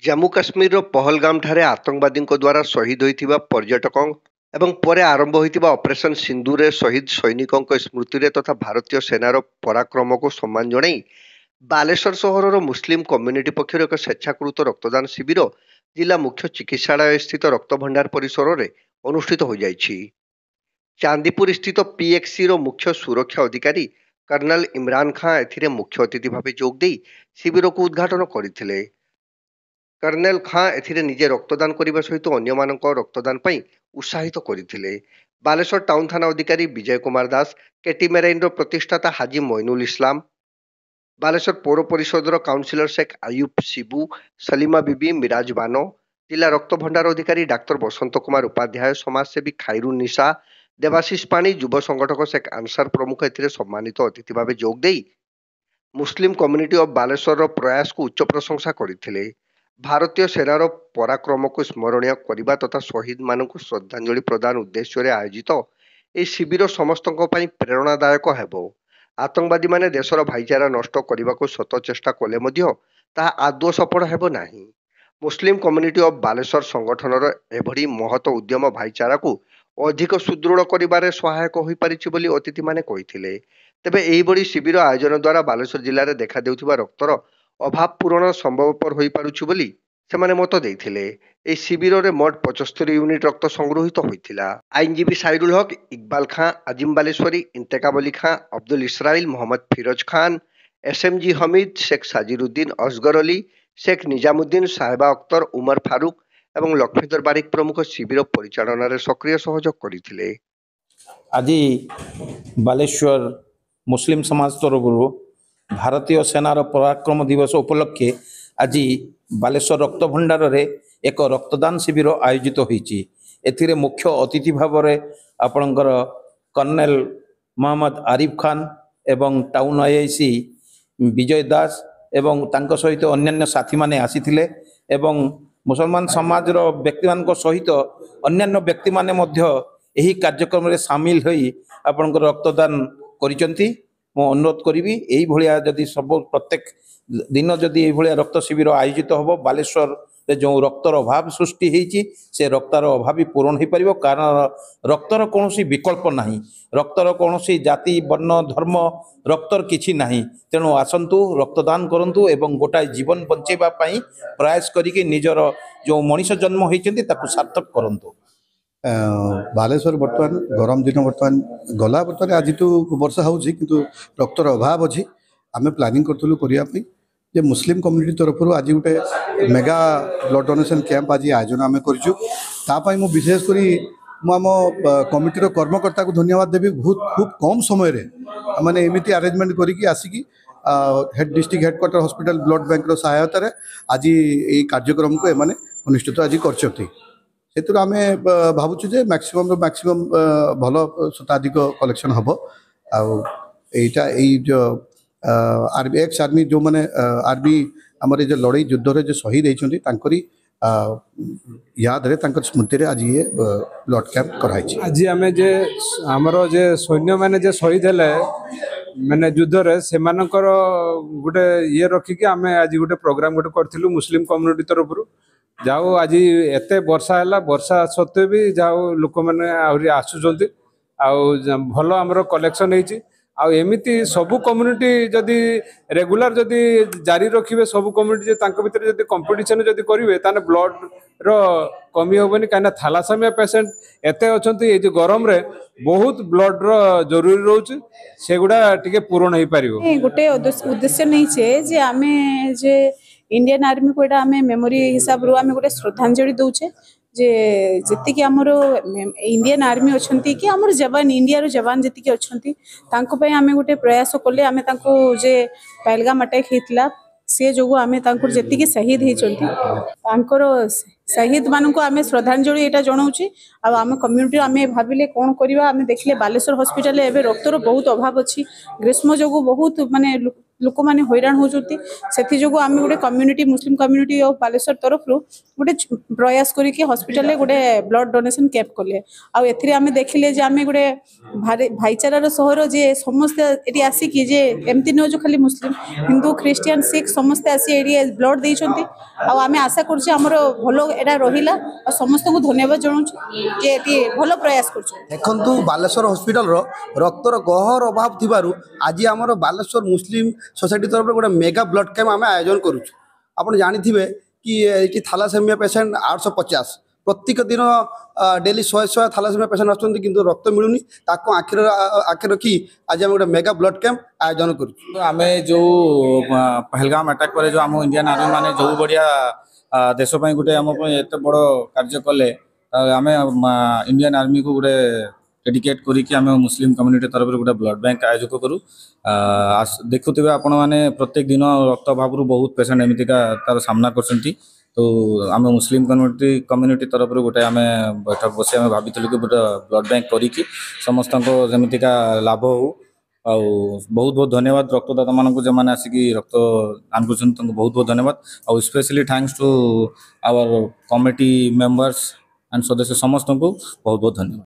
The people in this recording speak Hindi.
जम्मू काश्मीर पहलगाम ठारे आतंकवादी द्वारा शहीद होइथिबा पर्यटक एवं परे आरंभ होइथिबा ऑपरेशन सिंधु रे शहीद सैनिकों स्मृति रे तथा भारतीय सेनार पराक्रम को सम्मान जणाई बालेश्वर सहरर मुस्लिम कम्युनिटी पक्षर एक स्वेच्छाकृत रक्तदान शिविर जिला मुख्य चिकित्सालय स्थित रक्तभंडार परिसर में अनुष्ठित हो जाइछि। चांदीपुर स्थित पीएक्सी रो मुख्य सुरक्षा अधिकारी कर्नल इमरान खां एथिरे मुख्य अतिथि भाव जोग देई शिविर को उद्घाटन करथिले। कर्नेल खां एथिरे निजे रक्तदान करने सहित अन्य रक्तदान पर उत्साहित करथिले। बालेश्वर टाउन थाना अधिकारी विजय कुमार दास, केटी मेराइन रो प्रतिष्ठाता हाजी मोइनुल इस्लाम, बालेश्वर पौर परिषद काउंसिलर शेख आयुब शिबू, सलीमा बीबी, मिराज बानो, जिला रक्त भंडार अधिकारी डाक्तर बसंत कुमार उपाध्याय, समाजसेवी खाइरुन निशा, देवाशीष पाणी, युव संगठक शेख आंसार प्रमुख एथिरे सम्मानित अतिथि भाव जोग देई मुस्लिम कम्युनिटी ऑफ बालेश्वर प्रयास को उच्च प्रशंसा करथिले। भारतीय सेनार पराक्रम को स्मरणीय करने तथा शहीद मान श्रद्धांजलि प्रदान उद्देश्य आयोजित यह शिविर समस्त प्रेरणादायक हेबो। आतंकवादी माने देशर भाईचारा नष्ट करने को शत चेष्टा कले ताहा आदौ सफल हेबो नाही। मुस्लिम कम्युनिटी ऑफ बालेश्वर संगठनर एभली महत उद्यम भाईचारा को अधिक सुदृढ़ करिबारे सहायक होई परिछि बोली अतिथि माने कहिथिले। तेबे एहिभली शिविर आयोजन द्वारा बालेश्वर जिले में देखा देउथिबा रक्तर अभाव पूरण संभवपर हो पारुछि बोली सेमाने मत देइथिले। एही शिविर में मोट 75 यूनिट रक्त संगृहित होइथिला। आईनजीवी साइरुल हक, इकबाल खां, आजिम बालेश्वरी, इंतेकाब अली खां, अब्दुल इसराइल, मोहम्मद फिरोज खान, एसएमजी हमीद, शेख साजिरुद्दीन, असगर अली, शेख निजामुद्दीन, साहेबा अख्तर, उमर फारूक एवं लक्ष्मीधर बारिक प्रमुख शिविर परिचालन सक्रिय सहयोग करथिले। आज बालेश्वर मुस्लिम समाज तरफ भारतीय सेनार पराक्रम दिवस उपलक्षे आज बालेश्वर रक्त भंडार रे एक रक्तदान शिविर आयोजित होईची। एथिरे मुख्य अतिथि भाव में आपणकर कर्नेल मोहम्मद आरिफ खान एवं टाउन आईआईसी विजय दास एवं तांको सहित अन्यान्य साथी माने आसीथिले एवं मुसलमान समाज रो व्यक्ति मान सहित अन्यान्य व्यक्ति माने मध्य एही कार्यक्रम रे शामिल होई आपणकर रक्तदान करिसंती। मो अनुरोध करी यही भाया जदि सब प्रत्येक दिन जदि ये रक्त शिविर आयोजित होब बालेश्वर जो रक्तर अभाव सृष्टि होती से रक्तर अभाव पूरण हो पार। कारण रक्तर कौन विकल्प नहीं, रक्तर कौन जाति वर्ण धर्म रक्तर किछि नहीं। तेणु आसंतु रक्तदान करंतु एवं गोटाए जीवन बंचेबा पई प्रयास करिके निजर जो मनीष जन्म होइचंती ताकू सार्थक करंतु। बालेश्वर बर्तमान गरम दिन बर्तमान गला बर्तमान आज तो वर्षा होची किंतु रक्तर अभाव अच्छी आम प्लानिंग करूँ करने जे मुस्लिम कम्युनिटी तरफ आज गोटे मेगा ब्लड डोनेशन कैंप आज आयोजन आम कर विशेषकर आम कमिटीर कर्मकर्ता को धन्यवाद देवी। बहुत खूब कम समय मैंने एमती आरेंजमेंट करके आसिकी head district headquarter hospital blood bank सहायतार आज ये कार्यक्रम को एमाने अनुष्ठित आज कर आम भावुँ जे मैक्सिमम भल शताधिक कलेक्शन हम आईटा जो आर्मी एक्स आर्मी जो मैंने आर्मी आमर जो लड़ाई युद्ध जो शहीद होती याद रे स्मृति आज ये ब्लड कैंप कराई। आज आम जे आमर जे सैन्य मैंने जे शहीद है मैंने युद्ध रे से गोटे ये रखिकी आम आज गोटे प्रोग्राम गोटे करूँ मुस्लिम कम्युनिटी तरफ जाओ आज एत वर्षा है वर्षा सत्वे भी जाओ लोक मैंने आहरी आसुंच भल आमर कलेक्शन होती सबू कम्युनिटी जदि रेगुलर जदि जारी रखिए सबू कम्युनिटी भितर जदि कंपटीशन जदि करेंगे ताने ब्लड रो कमी हेनी कहीं थैलासेमिया पेसेंट एत अच्छा ये जो गरम रे बहुत ब्लड रो जरूरी रोचे से गुड़ा टिके पूरण हो पार। गोटे उद्देश्य नहीं जे आमे जे इंडियन आर्मी को एटा आमे मेमोरी हिसाब रो आमे गोटे श्रद्धांजलि दउचे जे जति आमर इंडियन आर्मी अच्छी कि आमर जवान इंडिया रो जवान जति अच्छी तांको पय आमे गोटे प्रयास कले आमे तांको जे पहलगाम अटैक होता से जो आमे तांको जति शहीद होकर शहीद मान को आमे श्रद्धांजलि एटा जनाऊँचे। आम कम्युनिटी आमे भाविले कौन करवा आमे देखले बालेश्वर हॉस्पिटल एवं रक्तर बहुत अभाव अच्छी ग्रीष्म जो बहुत माने लोक मैंने हैरान होती से जो आम गोटे community Muslim community of Baleshwar तरफ गोटे प्रयास करके हॉस्पिटल रे गोटे ब्लड डोनेशन कैंप कले आम देखिले जे आम गोटे भाईचारार सहर जे समस्ते ये आसिकी जे एमती नुह जो खाली मुस्लिम हिंदू ख्रीस्टियान सिख समस्ते आसी ब्लड देइछंती आम आशा करुचे आमर भल एटा रहिला और समस्त को धन्यवाद जनाऊँ जे भल प्रयास कर देखु बालेश्वर हॉस्पिटल रक्तर गहर अभाव थिबारु आज आमर बालेश्वर मुस्लिम सोसाइटी तरफ गोटे मेगा ब्लड कैंप आम आयोजन करुछु। आपण जानिथिबे कि थैलासेमिया पेशेंट 850 प्रत्येक दिन डेली 100 थैलासेमिया पेशेंट आछंती किंतु रक्त मिलुनी ताको आखिर रखी आज आम गोटे मेगा ब्लड कैंप आयोजन करुछु। आम जो पहलगाम अटैक पर जो आम इंडियन आर्मी माने जो बढ़िया देश गोटे आम एत बड़ कार्य कले आम इंडियन आर्मी को गोटे डेडिकेट करिकी आम मुस्लिम कम्युनिटी तरफ गोटे ब्लड बैंक आयोजक करूँ। देखुवे आपण मैंने प्रत्येक दिन रक्त अभाव बहुत पेशेंट एमतीका तार सामना कर तो आम मुस्लिम कम्युनिटी तरफ गोटे आम बैठक बस आम भाई कि गोटे ब्लड बैंक करिकी समस्त जमीका लाभ हो बहुत बहुत धन्यवाद रक्तदाता मानक जो मैंने आसिकी रक्त दान कर बहुत बहुत धन्यवाद और specially thanks to our committee members and सदस्य समस्त को बहुत बहुत धन्यवाद।